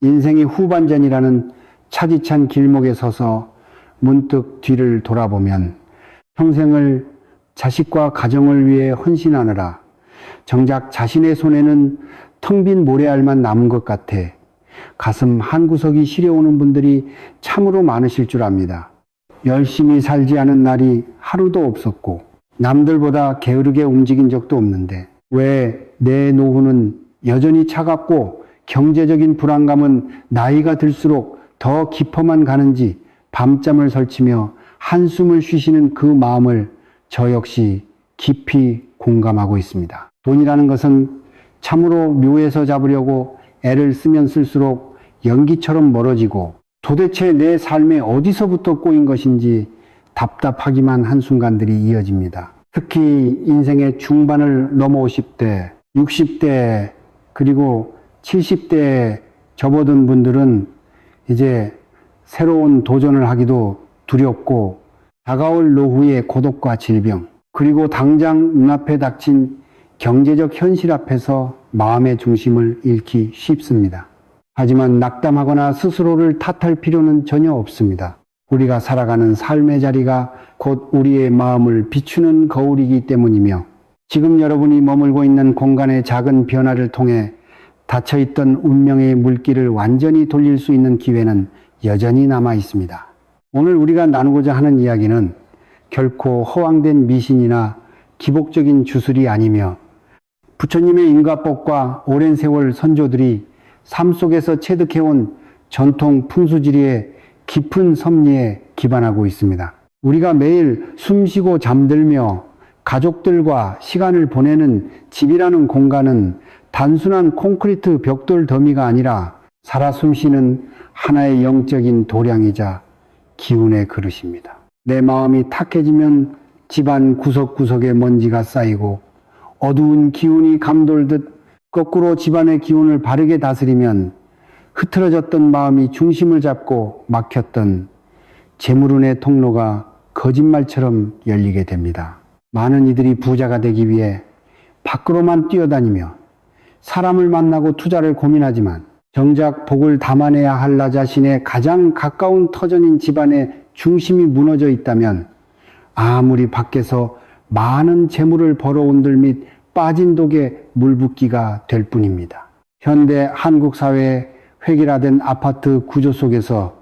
인생의 후반전이라는 차디찬 길목에 서서 문득 뒤를 돌아보면 평생을 자식과 가정을 위해 헌신하느라 정작 자신의 손에는 텅 빈 모래알만 남은 것 같아 가슴 한구석이 시려오는 분들이 참으로 많으실 줄 압니다. 열심히 살지 않은 날이 하루도 없었고 남들보다 게으르게 움직인 적도 없는데 왜 내 노후는 여전히 차갑고 경제적인 불안감은 나이가 들수록 더 깊어만 가는지 밤잠을 설치며 한숨을 쉬시는 그 마음을 저 역시 깊이 공감하고 있습니다. 돈이라는 것은 참으로 묘에서 잡으려고 애를 쓰면 쓸수록 연기처럼 멀어지고 도대체 내 삶에 어디서부터 꼬인 것인지 답답하기만 한 순간들이 이어집니다. 특히 인생의 중반을 넘어 50대, 60대, 그리고 70대에 접어든 분들은 이제 새로운 도전을 하기도 두렵고 다가올 노후의 고독과 질병, 그리고 당장 눈앞에 닥친 경제적 현실 앞에서 마음의 중심을 잃기 쉽습니다. 하지만 낙담하거나 스스로를 탓할 필요는 전혀 없습니다. 우리가 살아가는 삶의 자리가 곧 우리의 마음을 비추는 거울이기 때문이며 지금 여러분이 머물고 있는 공간의 작은 변화를 통해 닫혀있던 운명의 물길을 완전히 돌릴 수 있는 기회는 여전히 남아 있습니다. 오늘 우리가 나누고자 하는 이야기는 결코 허황된 미신이나 기복적인 주술이 아니며 부처님의 인과법과 오랜 세월 선조들이 삶 속에서 체득해온 전통 풍수지리의 깊은 섭리에 기반하고 있습니다. 우리가 매일 숨쉬고 잠들며 가족들과 시간을 보내는 집이라는 공간은 단순한 콘크리트 벽돌 더미가 아니라 살아 숨쉬는 하나의 영적인 도량이자 기운의 그릇입니다. 내 마음이 탁해지면 집안 구석구석에 먼지가 쌓이고 어두운 기운이 감돌듯 거꾸로 집안의 기운을 바르게 다스리면 흐트러졌던 마음이 중심을 잡고 막혔던 재물운의 통로가 거짓말처럼 열리게 됩니다. 많은 이들이 부자가 되기 위해 밖으로만 뛰어다니며 사람을 만나고 투자를 고민하지만 정작 복을 담아내야 할 나 자신의 가장 가까운 터전인 집안의 중심이 무너져 있다면 아무리 밖에서 많은 재물을 벌어온들 및 빠진 독에 물붓기가 될 뿐입니다. 현대 한국 사회의 획일화된 아파트 구조 속에서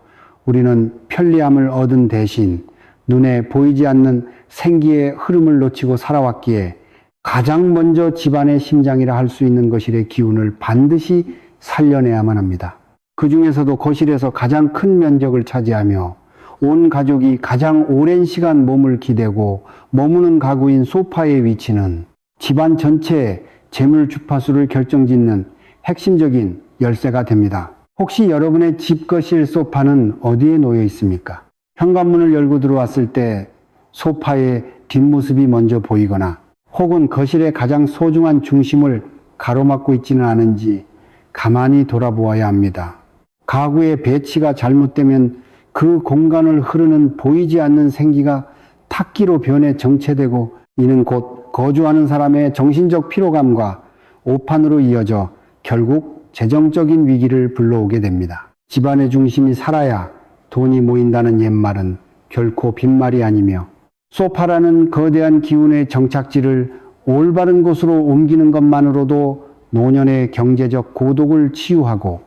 우리는 편리함을 얻은 대신 눈에 보이지 않는 생기의 흐름을 놓치고 살아왔기에 가장 먼저 집안의 심장이라 할 수 있는 것일의 기운을 반드시 살려내야만 합니다. 그 중에서도 거실에서 가장 큰 면적을 차지하며 온 가족이 가장 오랜 시간 몸을 기대고 머무는 가구인 소파의 위치는 집안 전체의 재물 주파수를 결정짓는 핵심적인 열쇠가 됩니다. 혹시 여러분의 집 거실 소파는 어디에 놓여 있습니까? 현관문을 열고 들어왔을 때 소파의 뒷모습이 먼저 보이거나 혹은 거실의 가장 소중한 중심을 가로막고 있지는 않은지 가만히 돌아보아야 합니다. 가구의 배치가 잘못되면 그 공간을 흐르는 보이지 않는 생기가 탁기로 변해 정체되고 이는 곧 거주하는 사람의 정신적 피로감과 오판으로 이어져 결국 재정적인 위기를 불러오게 됩니다. 집안의 중심이 살아야 돈이 모인다는 옛말은 결코 빈말이 아니며 소파라는 거대한 기운의 정착지를 올바른 곳으로 옮기는 것만으로도 노년의 경제적 고독을 치유하고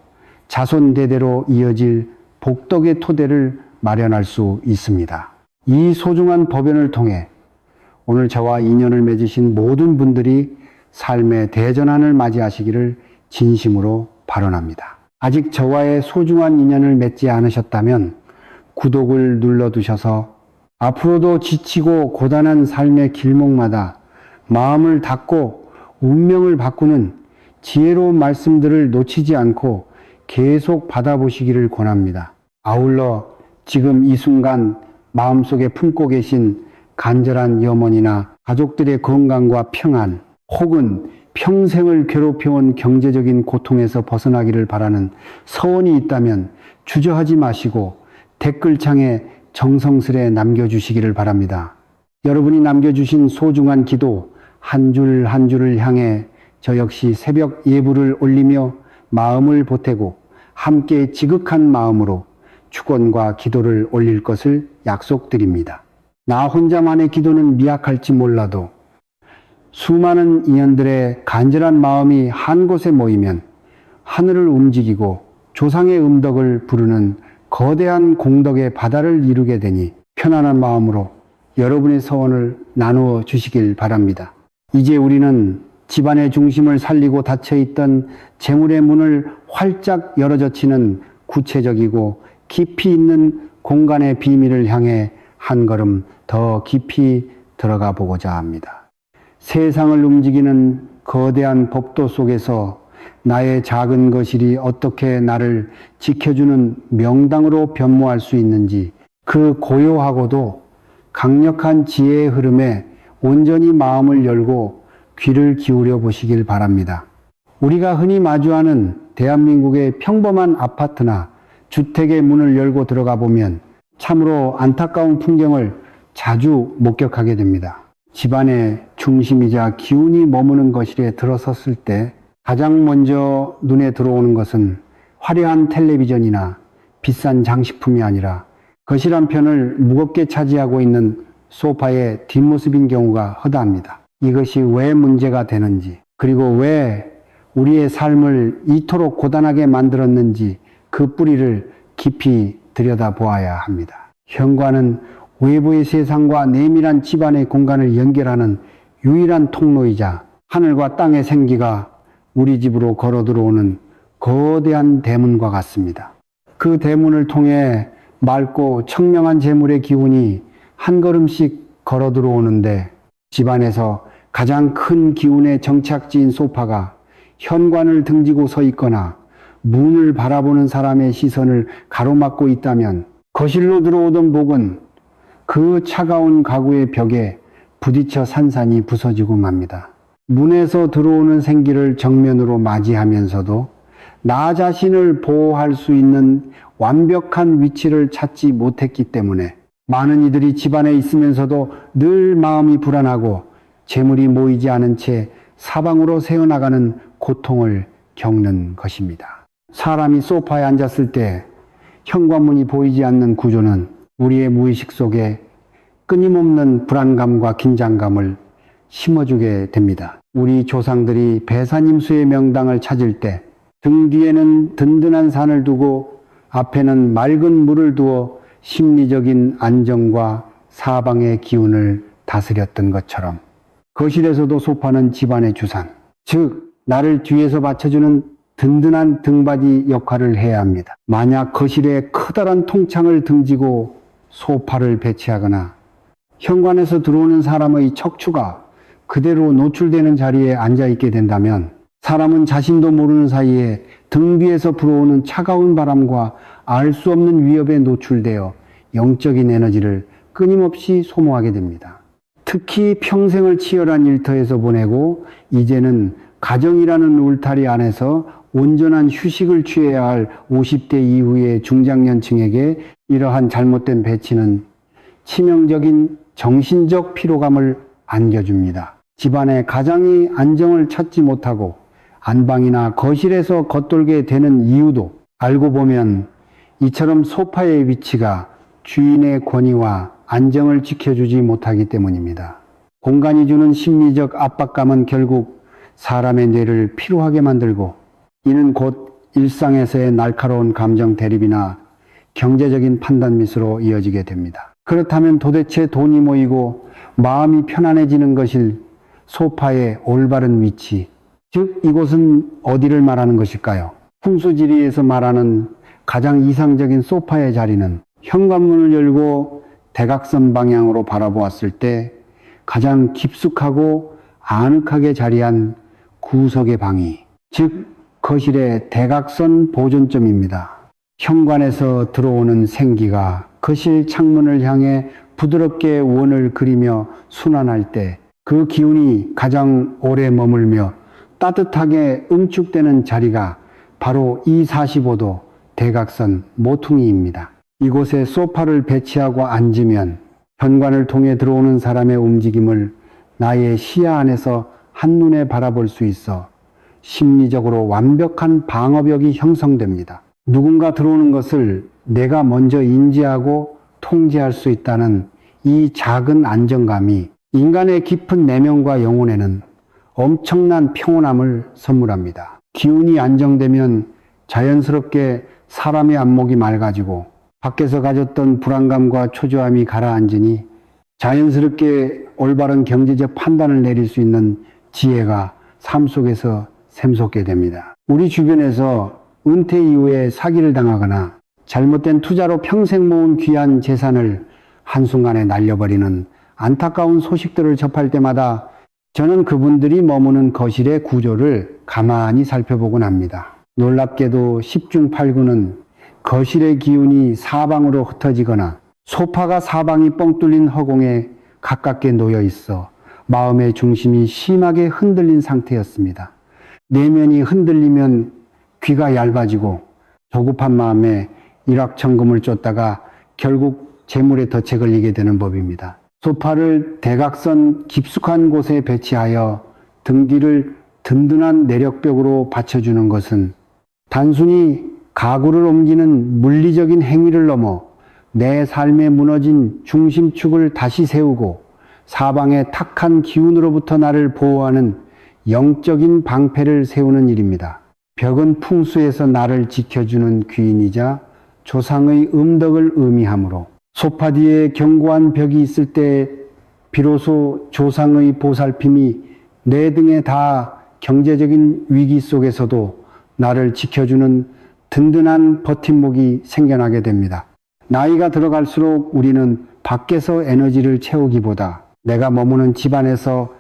자손 대대로 이어질 복덕의 토대를 마련할 수 있습니다. 이 소중한 법연을 통해 오늘 저와 인연을 맺으신 모든 분들이 삶의 대전환을 맞이하시기를 진심으로 발언합니다. 아직 저와의 소중한 인연을 맺지 않으셨다면 구독을 눌러두셔서 앞으로도 지치고 고단한 삶의 길목마다 마음을 닫고 운명을 바꾸는 지혜로운 말씀들을 놓치지 않고 계속 받아보시기를 권합니다. 아울러 지금 이 순간 마음속에 품고 계신 간절한 염원이나 가족들의 건강과 평안 혹은 평생을 괴롭혀온 경제적인 고통에서 벗어나기를 바라는 서원이 있다면 주저하지 마시고 댓글창에 정성스레 남겨주시기를 바랍니다. 여러분이 남겨주신 소중한 기도 한 줄 한 줄을 향해 저 역시 새벽 예불을 올리며 마음을 보태고 함께 지극한 마음으로 축원과 기도를 올릴 것을 약속드립니다. 나 혼자만의 기도는 미약할지 몰라도 수많은 인연들의 간절한 마음이 한 곳에 모이면 하늘을 움직이고 조상의 음덕을 부르는 거대한 공덕의 바다를 이루게 되니 편안한 마음으로 여러분의 소원을 나누어 주시길 바랍니다. 이제 우리는 집안의 중심을 살리고 닫혀있던 재물의 문을 활짝 열어젖히는 구체적이고 깊이 있는 공간의 비밀을 향해 한 걸음 더 깊이 들어가 보고자 합니다. 세상을 움직이는 거대한 법도 속에서 나의 작은 거실이 어떻게 나를 지켜주는 명당으로 변모할 수 있는지 그 고요하고도 강력한 지혜의 흐름에 온전히 마음을 열고 귀를 기울여 보시길 바랍니다. 우리가 흔히 마주하는 대한민국의 평범한 아파트나 주택의 문을 열고 들어가 보면 참으로 안타까운 풍경을 자주 목격하게 됩니다. 집안의 중심이자 기운이 머무는 거실에 들어섰을 때 가장 먼저 눈에 들어오는 것은 화려한 텔레비전이나 비싼 장식품이 아니라 거실 한편을 무겁게 차지하고 있는 소파의 뒷모습인 경우가 허다합니다. 이것이 왜 문제가 되는지, 그리고 왜 우리의 삶을 이토록 고단하게 만들었는지 그 뿌리를 깊이 들여다보아야 합니다. 현관은 외부의 세상과 내밀한 집안의 공간을 연결하는 유일한 통로이자 하늘과 땅의 생기가 우리 집으로 걸어 들어오는 거대한 대문과 같습니다. 그 대문을 통해 맑고 청명한 재물의 기운이 한 걸음씩 걸어 들어오는데 집안에서 가장 큰 기운의 정착지인 소파가 현관을 등지고 서 있거나 문을 바라보는 사람의 시선을 가로막고 있다면 거실로 들어오던 복은 그 차가운 가구의 벽에 부딪혀 산산이 부서지고 맙니다. 문에서 들어오는 생기를 정면으로 맞이하면서도 나 자신을 보호할 수 있는 완벽한 위치를 찾지 못했기 때문에 많은 이들이 집안에 있으면서도 늘 마음이 불안하고 재물이 모이지 않은 채 사방으로 새어나가는 고통을 겪는 것입니다. 사람이 소파에 앉았을 때 현관문이 보이지 않는 구조는 우리의 무의식 속에 끊임없는 불안감과 긴장감을 심어주게 됩니다. 우리 조상들이 배산임수의 명당을 찾을 때 등 뒤에는 든든한 산을 두고 앞에는 맑은 물을 두어 심리적인 안정과 사방의 기운을 다스렸던 것처럼 거실에서도 소파는 집안의 주산, 즉 나를 뒤에서 받쳐주는 든든한 등받이 역할을 해야 합니다. 만약 거실에 커다란 통창을 등지고 소파를 배치하거나 현관에서 들어오는 사람의 척추가 그대로 노출되는 자리에 앉아있게 된다면 사람은 자신도 모르는 사이에 등 뒤에서 불어오는 차가운 바람과 알 수 없는 위협에 노출되어 영적인 에너지를 끊임없이 소모하게 됩니다. 특히 평생을 치열한 일터에서 보내고 이제는 가정이라는 울타리 안에서 온전한 휴식을 취해야 할 50대 이후의 중장년층에게 이러한 잘못된 배치는 치명적인 정신적 피로감을 안겨줍니다. 집안의 가장이 안정을 찾지 못하고 안방이나 거실에서 겉돌게 되는 이유도 알고 보면 이처럼 소파의 위치가 주인의 권위와 안정을 지켜주지 못하기 때문입니다. 공간이 주는 심리적 압박감은 결국 사람의 뇌를 피로하게 만들고 이는 곧 일상에서의 날카로운 감정 대립이나 경제적인 판단 미스로 이어지게 됩니다. 그렇다면 도대체 돈이 모이고 마음이 편안해지는 것일 소파의 올바른 위치, 즉 이곳은 어디를 말하는 것일까요? 풍수지리에서 말하는 가장 이상적인 소파의 자리는 현관문을 열고 대각선 방향으로 바라보았을 때 가장 깊숙하고 아늑하게 자리한 구석의 방이, 즉 거실의 대각선 보존점입니다. 현관에서 들어오는 생기가 거실 창문을 향해 부드럽게 원을 그리며 순환할 때 그 기운이 가장 오래 머물며 따뜻하게 응축되는 자리가 바로 이 45도 대각선 모퉁이입니다. 이곳에 소파를 배치하고 앉으면 현관을 통해 들어오는 사람의 움직임을 나의 시야 안에서 한눈에 바라볼 수 있어 심리적으로 완벽한 방어벽이 형성됩니다. 누군가 들어오는 것을 내가 먼저 인지하고 통제할 수 있다는 이 작은 안정감이 인간의 깊은 내면과 영혼에는 엄청난 평온함을 선물합니다. 기운이 안정되면 자연스럽게 사람의 안목이 맑아지고 밖에서 가졌던 불안감과 초조함이 가라앉으니 자연스럽게 올바른 경제적 판단을 내릴 수 있는 지혜가 삶 속에서 샘솟게 됩니다. 우리 주변에서 은퇴 이후에 사기를 당하거나 잘못된 투자로 평생 모은 귀한 재산을 한순간에 날려버리는 안타까운 소식들을 접할 때마다 저는 그분들이 머무는 거실의 구조를 가만히 살펴보곤 합니다. 놀랍게도 10중 8구는 거실의 기운이 사방으로 흩어지거나 소파가 사방이 뻥 뚫린 허공에 가깝게 놓여 있어 마음의 중심이 심하게 흔들린 상태였습니다. 내면이 흔들리면 귀가 얇아지고 조급한 마음에 일확천금을 쫓다가 결국 재물에 덫에 걸리게 되는 법입니다. 소파를 대각선 깊숙한 곳에 배치하여 등 뒤를 든든한 내력벽으로 받쳐주는 것은 단순히 가구를 옮기는 물리적인 행위를 넘어 내 삶에 무너진 중심축을 다시 세우고 사방의 탁한 기운으로부터 나를 보호하는 영적인 방패를 세우는 일입니다. 벽은 풍수에서 나를 지켜주는 귀인이자 조상의 음덕을 의미하므로 소파 뒤에 견고한 벽이 있을 때 비로소 조상의 보살핌이 내 등에 닿아 경제적인 위기 속에서도 나를 지켜주는 든든한 버팀목이 생겨나게 됩니다. 나이가 들어갈수록 우리는 밖에서 에너지를 채우기보다 내가 머무는 집안에서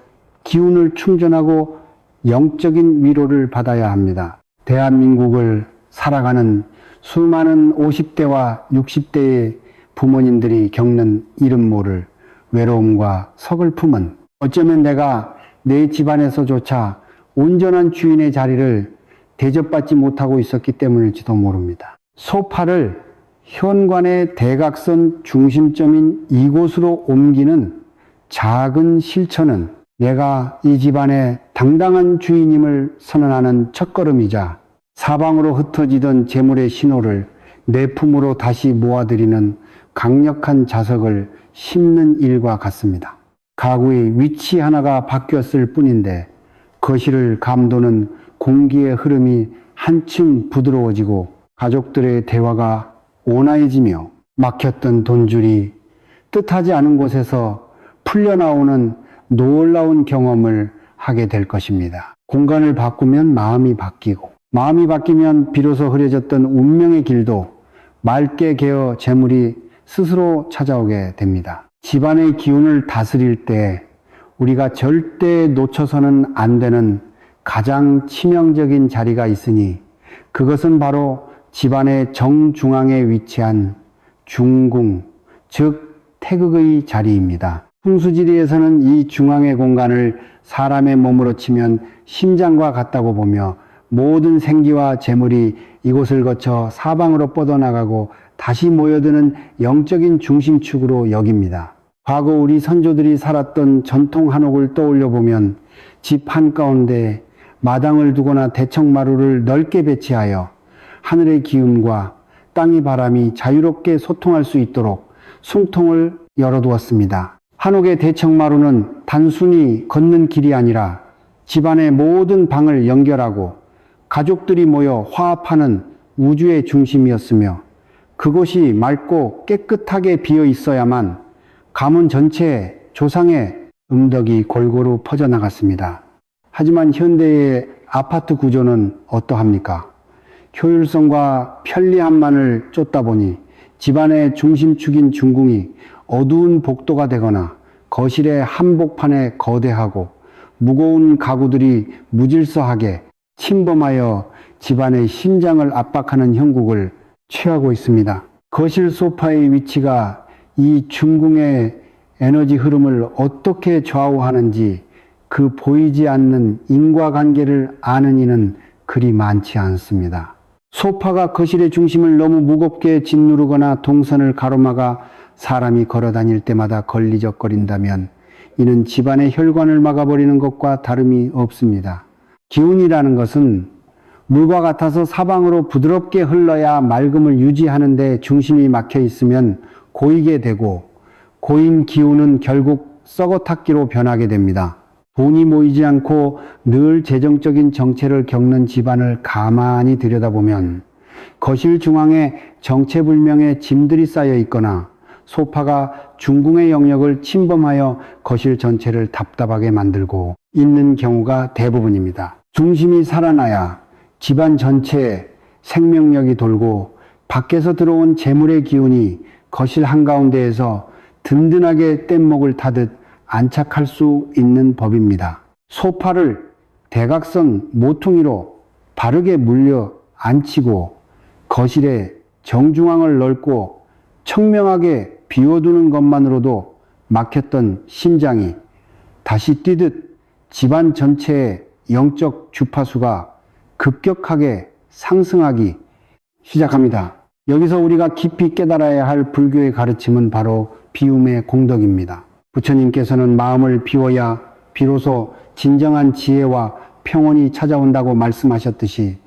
기운을 충전하고 영적인 위로를 받아야 합니다. 대한민국을 살아가는 수많은 50대와 60대의 부모님들이 겪는 이름 모를 외로움과 서글픔은 어쩌면 내가 내 집안에서조차 온전한 주인의 자리를 대접받지 못하고 있었기 때문일지도 모릅니다. 소파를 현관의 대각선 중심점인 이곳으로 옮기는 작은 실천은 내가 이 집안의 당당한 주인임을 선언하는 첫걸음이자 사방으로 흩어지던 재물의 신호를 내 품으로 다시 모아들이는 강력한 자석을 심는 일과 같습니다. 가구의 위치 하나가 바뀌었을 뿐인데 거실을 감도는 공기의 흐름이 한층 부드러워지고 가족들의 대화가 온화해지며 막혔던 돈줄이 뜻하지 않은 곳에서 풀려나오는 놀라운 경험을 하게 될 것입니다. 공간을 바꾸면 마음이 바뀌고 마음이 바뀌면 비로소 흐려졌던 운명의 길도 맑게 개어 재물이 스스로 찾아오게 됩니다. 집안의 기운을 다스릴 때 우리가 절대 놓쳐서는 안 되는 가장 치명적인 자리가 있으니 그것은 바로 집안의 정중앙에 위치한 중궁, 즉 태극의 자리입니다. 풍수지리에서는 이 중앙의 공간을 사람의 몸으로 치면 심장과 같다고 보며 모든 생기와 재물이 이곳을 거쳐 사방으로 뻗어나가고 다시 모여드는 영적인 중심축으로 여깁니다. 과거 우리 선조들이 살았던 전통 한옥을 떠올려 보면 집 한가운데 마당을 두거나 대청마루를 넓게 배치하여 하늘의 기운과 땅의 바람이 자유롭게 소통할 수 있도록 숨통을 열어두었습니다. 한옥의 대청마루는 단순히 걷는 길이 아니라 집안의 모든 방을 연결하고 가족들이 모여 화합하는 우주의 중심이었으며 그곳이 맑고 깨끗하게 비어 있어야만 가문 전체에 조상의 음덕이 골고루 퍼져나갔습니다. 하지만 현대의 아파트 구조는 어떠합니까? 효율성과 편리함만을 쫓다 보니 집안의 중심축인 중궁이 어두운 복도가 되거나 거실의 한복판에 거대하고 무거운 가구들이 무질서하게 침범하여 집안의 심장을 압박하는 형국을 취하고 있습니다. 거실 소파의 위치가 이 중궁의 에너지 흐름을 어떻게 좌우하는지 그 보이지 않는 인과관계를 아는 이는 그리 많지 않습니다. 소파가 거실의 중심을 너무 무겁게 짓누르거나 동선을 가로막아 사람이 걸어 다닐 때마다 걸리적거린다면 이는 집안의 혈관을 막아버리는 것과 다름이 없습니다. 기운이라는 것은 물과 같아서 사방으로 부드럽게 흘러야 맑음을 유지하는 데 중심이 막혀 있으면 고이게 되고, 고인 기운은 결국 썩어탔기로 변하게 됩니다. 돈이 모이지 않고 늘 재정적인 정체를 겪는 집안을 가만히 들여다보면 거실 중앙에 정체불명의 짐들이 쌓여 있거나 소파가 중궁의 영역을 침범하여 거실 전체를 답답하게 만들고 있는 경우가 대부분입니다. 중심이 살아나야 집안 전체에 생명력이 돌고 밖에서 들어온 재물의 기운이 거실 한가운데에서 든든하게 뗏목을 타듯 안착할 수 있는 법입니다. 소파를 대각선 모퉁이로 바르게 물려 앉히고 거실에 정중앙을 넓고 청명하게 비워두는 것만으로도 막혔던 심장이 다시 뛰듯 집안 전체의 영적 주파수가 급격하게 상승하기 시작합니다. 여기서 우리가 깊이 깨달아야 할 불교의 가르침은 바로 비움의 공덕입니다. 부처님께서는 마음을 비워야 비로소 진정한 지혜와 평온이 찾아온다고 말씀하셨듯이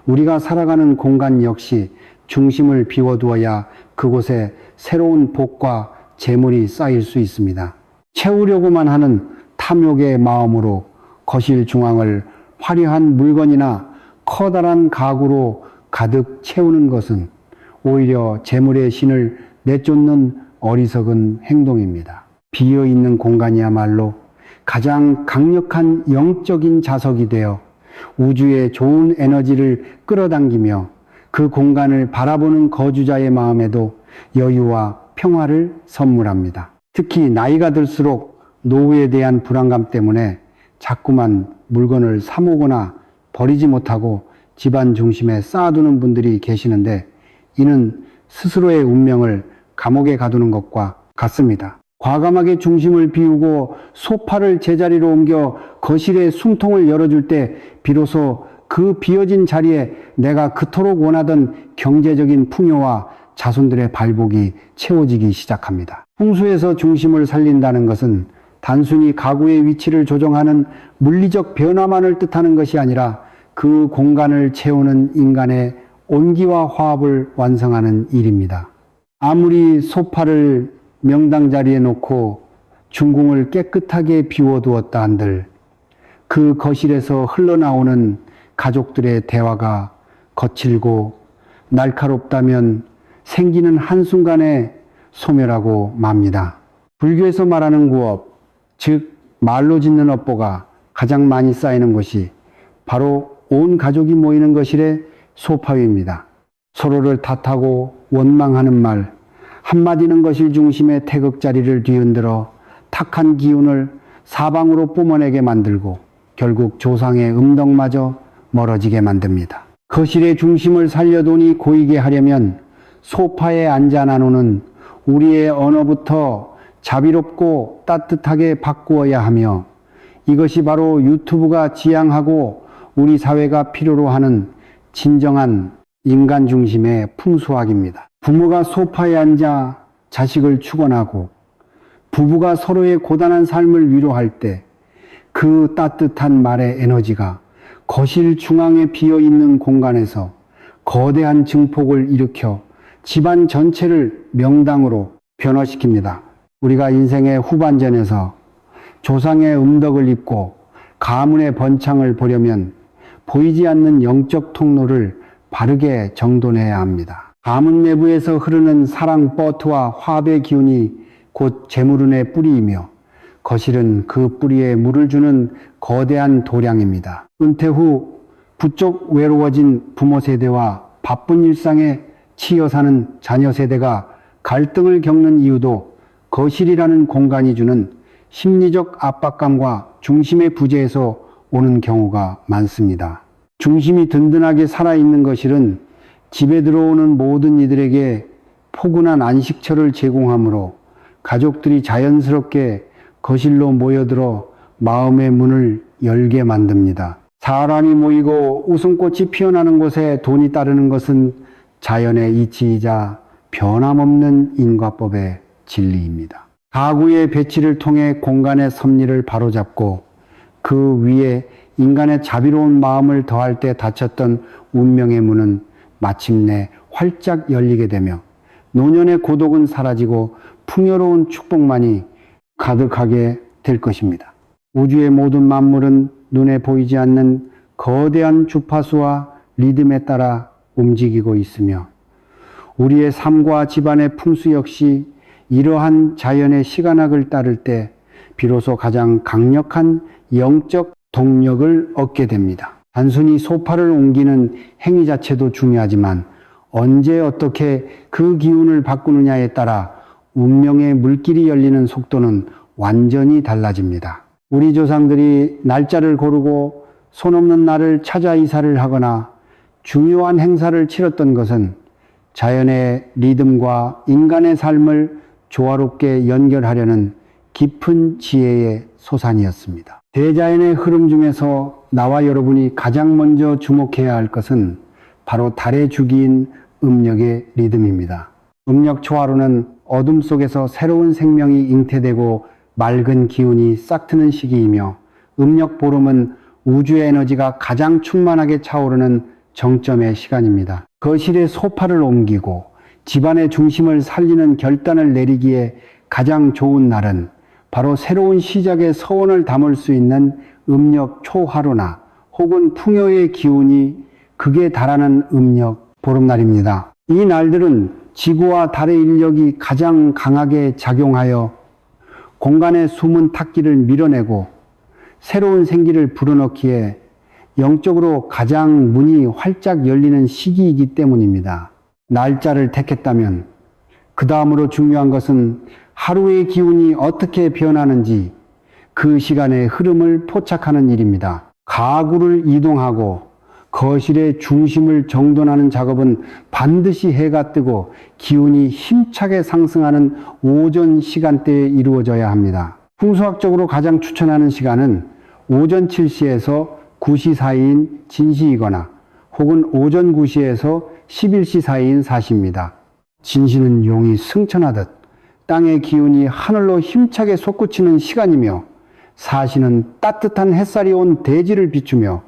우리가 살아가는 공간 역시 중심을 비워두어야 그곳에 새로운 복과 재물이 쌓일 수 있습니다. 채우려고만 하는 탐욕의 마음으로 거실 중앙을 화려한 물건이나 커다란 가구로 가득 채우는 것은 오히려 재물의 신을 내쫓는 어리석은 행동입니다. 비어있는 공간이야말로 가장 강력한 영적인 자석이 되어 우주의 좋은 에너지를 끌어당기며 그 공간을 바라보는 거주자의 마음에도 여유와 평화를 선물합니다. 특히 나이가 들수록 노후에 대한 불안감 때문에 자꾸만 물건을 사모거나 버리지 못하고 집안 중심에 쌓아두는 분들이 계시는데 이는 스스로의 운명을 감옥에 가두는 것과 같습니다. 과감하게 중심을 비우고 소파를 제자리로 옮겨 거실의 숨통을 열어줄 때 비로소 그 비어진 자리에 내가 그토록 원하던 경제적인 풍요와 자손들의 발복이 채워지기 시작합니다. 풍수에서 중심을 살린다는 것은 단순히 가구의 위치를 조정하는 물리적 변화만을 뜻하는 것이 아니라 그 공간을 채우는 인간의 온기와 화합을 완성하는 일입니다. 아무리 소파를 명당 자리에 놓고 중궁을 깨끗하게 비워두었다 한들 그 거실에서 흘러나오는 가족들의 대화가 거칠고 날카롭다면 생기는 한순간에 소멸하고 맙니다. 불교에서 말하는 구업, 즉 말로 짓는 업보가 가장 많이 쌓이는 곳이 바로 온 가족이 모이는 거실의 소파 위입니다. 서로를 탓하고 원망하는 말, 한마디는 거실 중심의 태극자리를 뒤흔들어 탁한 기운을 사방으로 뿜어내게 만들고 결국 조상의 음덕마저 멀어지게 만듭니다. 거실의 중심을 살려두니 고이게 하려면 소파에 앉아 나누는 우리의 언어부터 자비롭고 따뜻하게 바꾸어야 하며 이것이 바로 유튜브가 지향하고 우리 사회가 필요로 하는 진정한 인간 중심의 풍수학입니다. 부모가 소파에 앉아 자식을 축원하고 부부가 서로의 고단한 삶을 위로할 때 그 따뜻한 말의 에너지가 거실 중앙에 비어있는 공간에서 거대한 증폭을 일으켜 집안 전체를 명당으로 변화시킵니다. 우리가 인생의 후반전에서 조상의 음덕을 입고 가문의 번창을 보려면 보이지 않는 영적 통로를 바르게 정돈해야 합니다. 가문 내부에서 흐르는 사랑 버트와 화합의 기운이 곧 재물운의 뿌리이며 거실은 그 뿌리에 물을 주는 거대한 도량입니다. 은퇴 후 부쩍 외로워진 부모 세대와 바쁜 일상에 치여 사는 자녀 세대가 갈등을 겪는 이유도 거실이라는 공간이 주는 심리적 압박감과 중심의 부재에서 오는 경우가 많습니다. 중심이 든든하게 살아있는 거실은 집에 들어오는 모든 이들에게 포근한 안식처를 제공하므로 가족들이 자연스럽게 거실로 모여들어 마음의 문을 열게 만듭니다. 사람이 모이고 웃음꽃이 피어나는 곳에 돈이 따르는 것은 자연의 이치이자 변함없는 인과법의 진리입니다. 가구의 배치를 통해 공간의 섭리를 바로잡고 그 위에 인간의 자비로운 마음을 더할 때 닫혔던 운명의 문은 마침내 활짝 열리게 되며 노년의 고독은 사라지고 풍요로운 축복만이 가득하게 될 것입니다. 우주의 모든 만물은 눈에 보이지 않는 거대한 주파수와 리듬에 따라 움직이고 있으며 우리의 삶과 집안의 풍수 역시 이러한 자연의 시간학을 따를 때 비로소 가장 강력한 영적 동력을 얻게 됩니다. 단순히 소파를 옮기는 행위 자체도 중요하지만 언제 어떻게 그 기운을 바꾸느냐에 따라 운명의 물길이 열리는 속도는 완전히 달라집니다. 우리 조상들이 날짜를 고르고 손 없는 날을 찾아 이사를 하거나 중요한 행사를 치렀던 것은 자연의 리듬과 인간의 삶을 조화롭게 연결하려는 깊은 지혜의 소산이었습니다. 대자연의 흐름 중에서 나와 여러분이 가장 먼저 주목해야 할 것은 바로 달의 주기인 음력의 리듬입니다. 음력 초하루는 어둠 속에서 새로운 생명이 잉태되고 맑은 기운이 싹트는 시기이며 음력 보름은 우주의 에너지가 가장 충만하게 차오르는 정점의 시간입니다. 거실에 소파를 옮기고 집안의 중심을 살리는 결단을 내리기에 가장 좋은 날은 바로 새로운 시작의 서원을 담을 수 있는 음력 초하루나 혹은 풍요의 기운이 극에 달하는 음력 보름날입니다. 이 날들은 지구와 달의 인력이 가장 강하게 작용하여 공간의 숨은 탁기를 밀어내고 새로운 생기를 불어넣기에 영적으로 가장 문이 활짝 열리는 시기이기 때문입니다. 날짜를 택했다면 그 다음으로 중요한 것은 하루의 기운이 어떻게 변하는지 그 시간의 흐름을 포착하는 일입니다. 가구를 이동하고 거실의 중심을 정돈하는 작업은 반드시 해가 뜨고 기운이 힘차게 상승하는 오전 시간대에 이루어져야 합니다. 풍수학적으로 가장 추천하는 시간은 오전 7시에서 9시 사이인 진시이거나 혹은 오전 9시에서 11시 사이인 사시입니다. 진시는 용이 승천하듯 땅의 기운이 하늘로 힘차게 솟구치는 시간이며 사시는 따뜻한 햇살이 온 대지를 비추며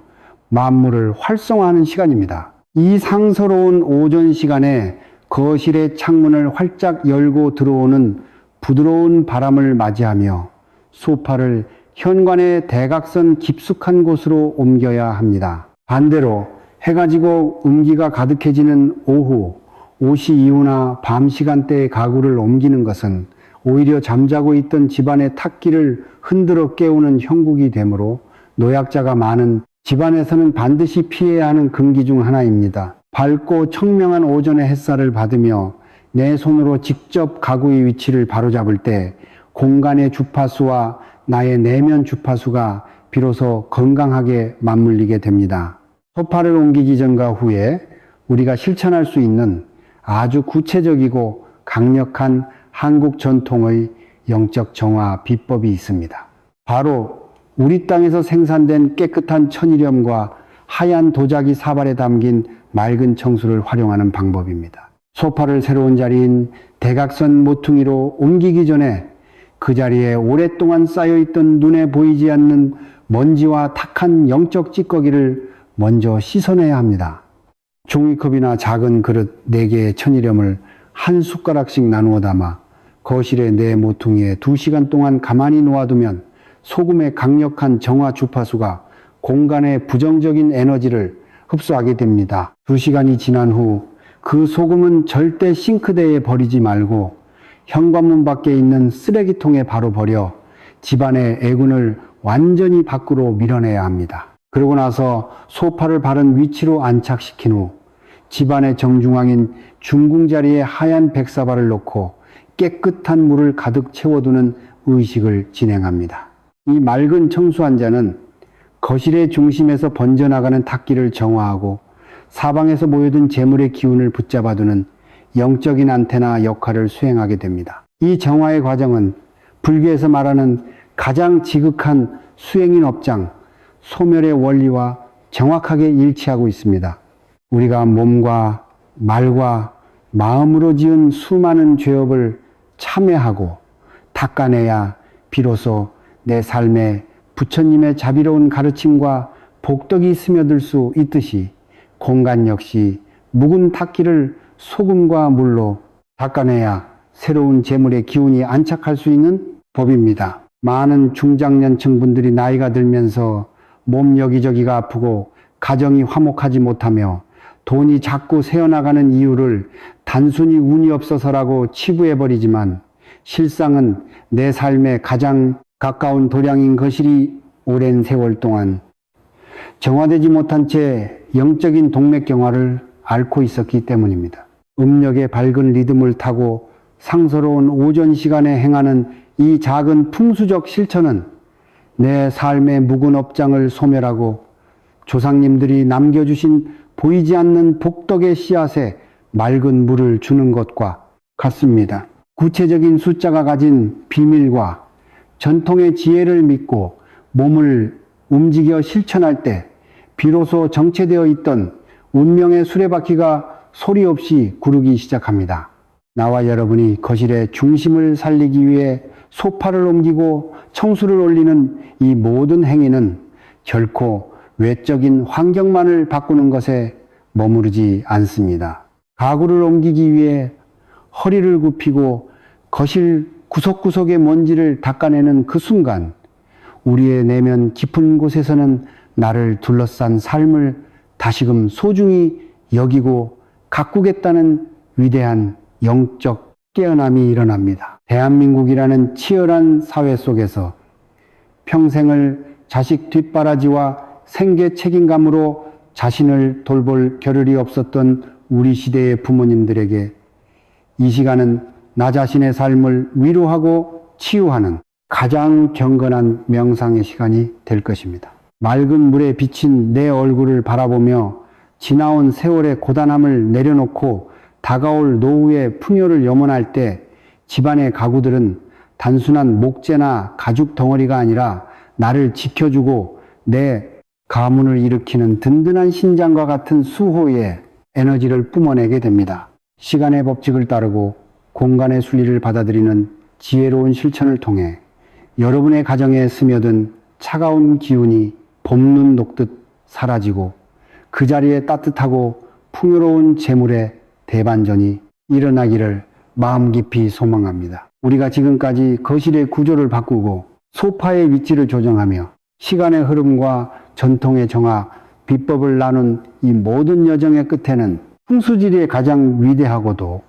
만물을 활성화하는 시간입니다. 이 상서로운 오전 시간에 거실의 창문을 활짝 열고 들어오는 부드러운 바람을 맞이하며 소파를 현관의 대각선 깊숙한 곳으로 옮겨야 합니다. 반대로 해가 지고 음기가 가득해지는 오후 5시 이후나 밤 시간대에 가구를 옮기는 것은 오히려 잠자고 있던 집안의 탁기를 흔들어 깨우는 형국이 되므로 노약자가 많은 집안에서는 반드시 피해야 하는 금기 중 하나입니다. 밝고 청명한 오전의 햇살을 받으며 내 손으로 직접 가구의 위치를 바로잡을 때 공간의 주파수와 나의 내면 주파수가 비로소 건강하게 맞물리게 됩니다. 소파를 옮기기 전과 후에 우리가 실천할 수 있는 아주 구체적이고 강력한 한국 전통의 영적 정화 비법이 있습니다. 바로 우리 땅에서 생산된 깨끗한 천일염과 하얀 도자기 사발에 담긴 맑은 청수를 활용하는 방법입니다. 소파를 새로운 자리인 대각선 모퉁이로 옮기기 전에 그 자리에 오랫동안 쌓여있던 눈에 보이지 않는 먼지와 탁한 영적 찌꺼기를 먼저 씻어내야 합니다. 종이컵이나 작은 그릇 4개의 천일염을 한 숟가락씩 나누어 담아 거실의 내 모퉁이에 2시간 동안 가만히 놓아두면 소금의 강력한 정화 주파수가 공간의 부정적인 에너지를 흡수하게 됩니다. 2시간이 지난 후 그 소금은 절대 싱크대에 버리지 말고 현관문 밖에 있는 쓰레기통에 바로 버려 집안의 애군을 완전히 밖으로 밀어내야 합니다. 그러고 나서 소파를 바른 위치로 안착시킨 후 집안의 정중앙인 중궁 자리에 하얀 백사발을 놓고 깨끗한 물을 가득 채워두는 의식을 진행합니다. 이 맑은 청수 한 잔은 거실의 중심에서 번져나가는 탁기를 정화하고 사방에서 모여든 재물의 기운을 붙잡아두는 영적인 안테나 역할을 수행하게 됩니다. 이 정화의 과정은 불교에서 말하는 가장 지극한 수행인 업장, 소멸의 원리와 정확하게 일치하고 있습니다. 우리가 몸과 말과 마음으로 지은 수많은 죄업을 참회하고 닦아내야 비로소 내 삶에 부처님의 자비로운 가르침과 복덕이 스며들 수 있듯이 공간 역시 묵은 탁기를 소금과 물로 닦아내야 새로운 재물의 기운이 안착할 수 있는 법입니다. 많은 중장년층 분들이 나이가 들면서 몸 여기저기가 아프고 가정이 화목하지 못하며 돈이 자꾸 새어나가는 이유를 단순히 운이 없어서라고 치부해버리지만 실상은 내 삶에 가장 가까운 도량인 거실이 오랜 세월 동안 정화되지 못한 채 영적인 동맥경화를 앓고 있었기 때문입니다. 음력의 밝은 리듬을 타고 상서로운 오전 시간에 행하는 이 작은 풍수적 실천은 내 삶의 묵은 업장을 소멸하고 조상님들이 남겨주신 보이지 않는 복덕의 씨앗에 맑은 물을 주는 것과 같습니다. 구체적인 숫자가 가진 비밀과 전통의 지혜를 믿고 몸을 움직여 실천할 때 비로소 정체되어 있던 운명의 수레바퀴가 소리 없이 구르기 시작합니다. 나와 여러분이 거실의 중심을 살리기 위해 소파를 옮기고 청수를 올리는 이 모든 행위는 결코 외적인 환경만을 바꾸는 것에 머무르지 않습니다. 가구를 옮기기 위해 허리를 굽히고 거실 구석구석의 먼지를 닦아내는 그 순간 우리의 내면 깊은 곳에서는 나를 둘러싼 삶을 다시금 소중히 여기고 가꾸겠다는 위대한 영적 깨어남이 일어납니다. 대한민국이라는 치열한 사회 속에서 평생을 자식 뒷바라지와 생계 책임감으로 자신을 돌볼 겨를이 없었던 우리 시대의 부모님들에게 이 시간은 나 자신의 삶을 위로하고 치유하는 가장 경건한 명상의 시간이 될 것입니다. 맑은 물에 비친 내 얼굴을 바라보며 지나온 세월의 고단함을 내려놓고 다가올 노후의 풍요를 염원할 때 집안의 가구들은 단순한 목재나 가죽 덩어리가 아니라 나를 지켜주고 내 가문을 일으키는 든든한 신장과 같은 수호의 에너지를 뿜어내게 됩니다. 시간의 법칙을 따르고 공간의 순리를 받아들이는 지혜로운 실천을 통해 여러분의 가정에 스며든 차가운 기운이 봄눈 녹듯 사라지고 그 자리에 따뜻하고 풍요로운 재물의 대반전이 일어나기를 마음 깊이 소망합니다. 우리가 지금까지 거실의 구조를 바꾸고 소파의 위치를 조정하며 시간의 흐름과 전통의 정화, 비법을 나눈 이 모든 여정의 끝에는 풍수지리의 가장 위대하고도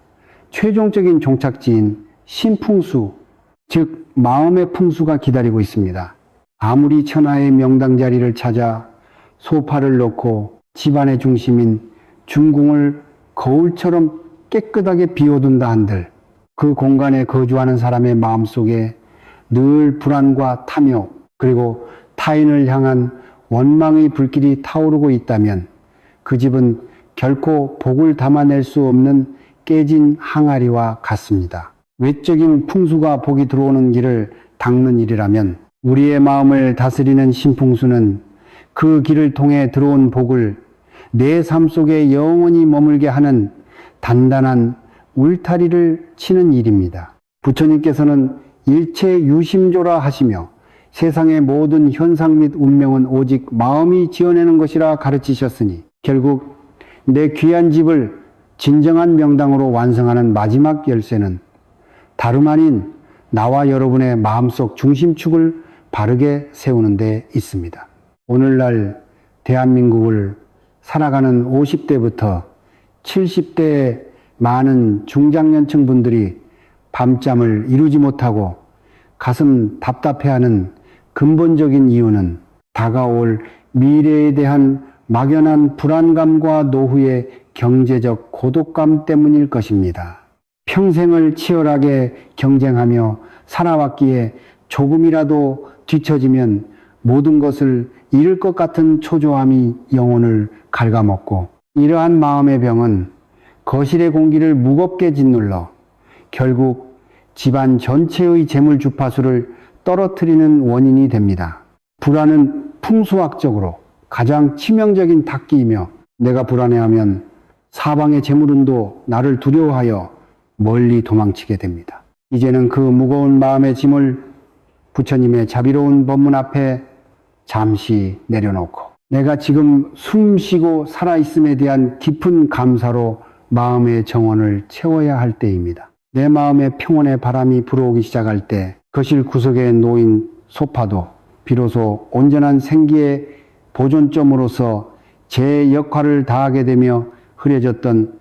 최종적인 종착지인 신풍수, 즉 마음의 풍수가 기다리고 있습니다. 아무리 천하의 명당 자리를 찾아 소파를 놓고 집안의 중심인 중궁을 거울처럼 깨끗하게 비워둔다 한들 그 공간에 거주하는 사람의 마음속에 늘 불안과 탐욕 그리고 타인을 향한 원망의 불길이 타오르고 있다면 그 집은 결코 복을 담아낼 수 없는 깨진 항아리와 같습니다. 외적인 풍수가 복이 들어오는 길을 닦는 일이라면 우리의 마음을 다스리는 신풍수는 그 길을 통해 들어온 복을 내 삶 속에 영원히 머물게 하는 단단한 울타리를 치는 일입니다. 부처님께서는 일체 유심조라 하시며 세상의 모든 현상 및 운명은 오직 마음이 지어내는 것이라 가르치셨으니 결국 내 귀한 집을 진정한 명당으로 완성하는 마지막 열쇠는 다름 아닌 나와 여러분의 마음속 중심축을 바르게 세우는 데 있습니다. 오늘날 대한민국을 살아가는 50대부터 70대의 많은 중장년층 분들이 밤잠을 이루지 못하고 가슴 답답해하는 근본적인 이유는 다가올 미래에 대한 막연한 불안감과 노후의 경제적 고독감 때문일 것입니다. 평생을 치열하게 경쟁하며 살아왔기에 조금이라도 뒤처지면 모든 것을 잃을 것 같은 초조함이 영혼을 갉아먹고 이러한 마음의 병은 거실의 공기를 무겁게 짓눌러 결국 집안 전체의 재물 주파수를 떨어뜨리는 원인이 됩니다. 불안은 풍수학적으로 가장 치명적인 탁기이며 내가 불안해하면 사방의 재물운도 나를 두려워하여 멀리 도망치게 됩니다. 이제는 그 무거운 마음의 짐을 부처님의 자비로운 법문 앞에 잠시 내려놓고 내가 지금 숨 쉬고 살아있음에 대한 깊은 감사로 마음의 정원을 채워야 할 때입니다. 내 마음에 평온의 바람이 불어오기 시작할 때 거실 구석에 놓인 소파도 비로소 온전한 생기의 보존점으로서 제 역할을 다하게 되며 흐려졌던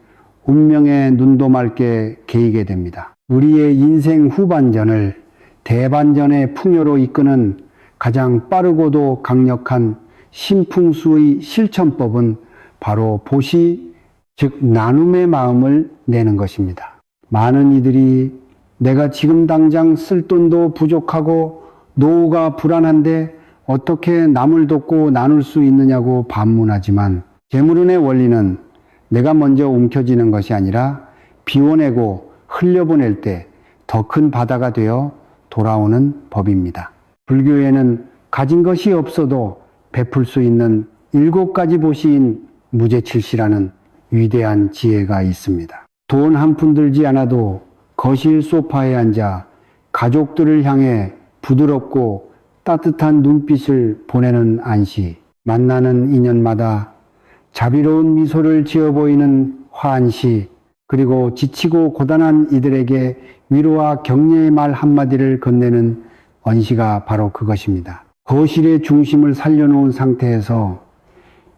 운명의 눈도 맑게 개이게 됩니다. 우리의 인생 후반전을 대반전의 풍요로 이끄는 가장 빠르고도 강력한 신풍수의 실천법은 바로 보시, 즉 나눔의 마음을 내는 것입니다. 많은 이들이 내가 지금 당장 쓸 돈도 부족하고 노후가 불안한데 어떻게 남을 돕고 나눌 수 있느냐고 반문하지만 재물운의 원리는 내가 먼저 움켜쥐는 것이 아니라 비워내고 흘려보낼 때 더 큰 바다가 되어 돌아오는 법입니다. 불교에는 가진 것이 없어도 베풀 수 있는 7가지 보시인 무제칠시라는 위대한 지혜가 있습니다. 돈 한 푼 들지 않아도 거실 소파에 앉아 가족들을 향해 부드럽고 따뜻한 눈빛을 보내는 안시, 만나는 인연마다 자비로운 미소를 지어 보이는 화안시, 그리고 지치고 고단한 이들에게 위로와 격려의 말 한마디를 건네는 언시가 바로 그것입니다. 거실의 중심을 살려놓은 상태에서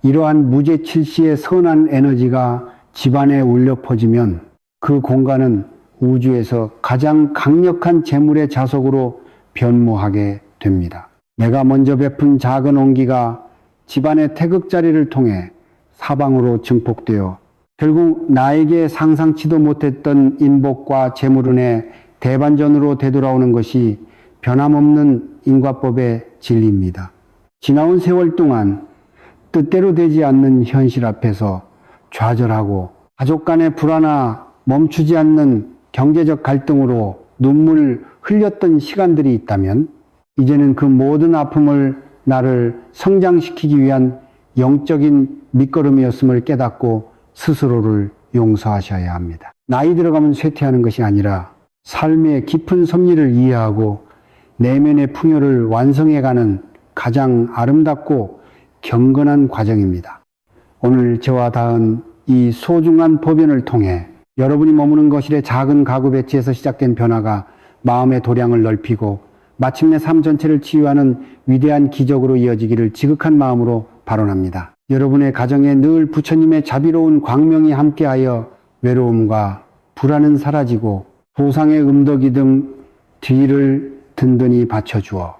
이러한 무제칠시의 선한 에너지가 집안에 울려 퍼지면 그 공간은 우주에서 가장 강력한 재물의 자석으로 변모하게 됩니다. 내가 먼저 베푼 작은 온기가 집안의 태극자리를 통해 사방으로 증폭되어 결국 나에게 상상치도 못했던 인복과 재물운의 대반전으로 되돌아오는 것이 변함없는 인과법의 진리입니다. 지나온 세월 동안 뜻대로 되지 않는 현실 앞에서 좌절하고 가족 간의 불화나 멈추지 않는 경제적 갈등으로 눈물을 흘렸던 시간들이 있다면 이제는 그 모든 아픔을 나를 성장시키기 위한 영적인 밑거름이었음을 깨닫고 스스로를 용서하셔야 합니다. 나이 들어가면 쇠퇴하는 것이 아니라 삶의 깊은 섭리를 이해하고 내면의 풍요를 완성해가는 가장 아름답고 경건한 과정입니다. 오늘 저와 닿은 이 소중한 법연을 통해 여러분이 머무는 거실의 작은 가구 배치에서 시작된 변화가 마음의 도량을 넓히고 마침내 삶 전체를 치유하는 위대한 기적으로 이어지기를 지극한 마음으로 발언합니다. 여러분의 가정에 늘 부처님의 자비로운 광명이 함께하여 외로움과 불안은 사라지고 보상의 음덕이 등 뒤를 든든히 받쳐주어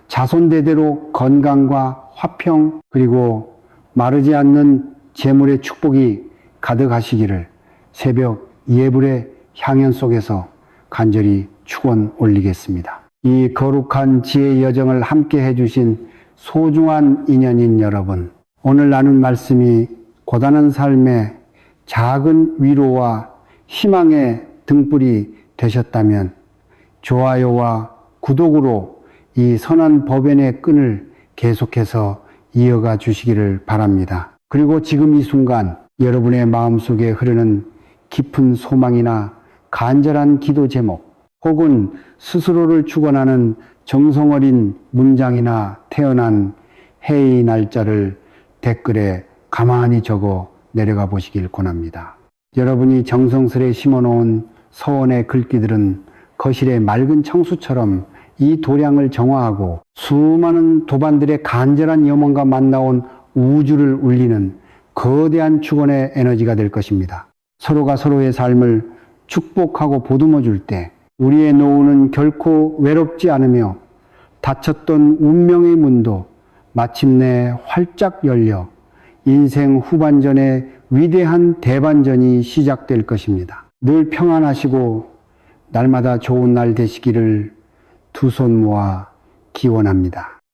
자손대대로 건강과 화평 그리고 마르지 않는 재물의 축복이 가득하시기를 새벽 예불의 향연 속에서 간절히 축원 올리겠습니다. 이 거룩한 지혜의 여정을 함께 해주신 소중한 인연인 여러분, 오늘 나눈 말씀이 고단한 삶의 작은 위로와 희망의 등불이 되셨다면 좋아요와 구독으로 이 선한 법연의 끈을 계속해서 이어가 주시기를 바랍니다. 그리고 지금 이 순간 여러분의 마음속에 흐르는 깊은 소망이나 간절한 기도 제목 혹은 스스로를 축원하는 정성 어린 문장이나 태어난 해의 날짜를 댓글에 가만히 적어 내려가 보시길 권합니다. 여러분이 정성스레 심어놓은 서원의 글귀들은 거실의 맑은 청수처럼 이 도량을 정화하고 수많은 도반들의 간절한 염원과 만나온 우주를 울리는 거대한 축원의 에너지가 될 것입니다. 서로가 서로의 삶을 축복하고 보듬어 줄 때 우리의 노후는 결코 외롭지 않으며 닫혔던 운명의 문도 마침내 활짝 열려 인생 후반전의 위대한 대반전이 시작될 것입니다. 늘 평안하시고 날마다 좋은 날 되시기를 두 손 모아 기원합니다.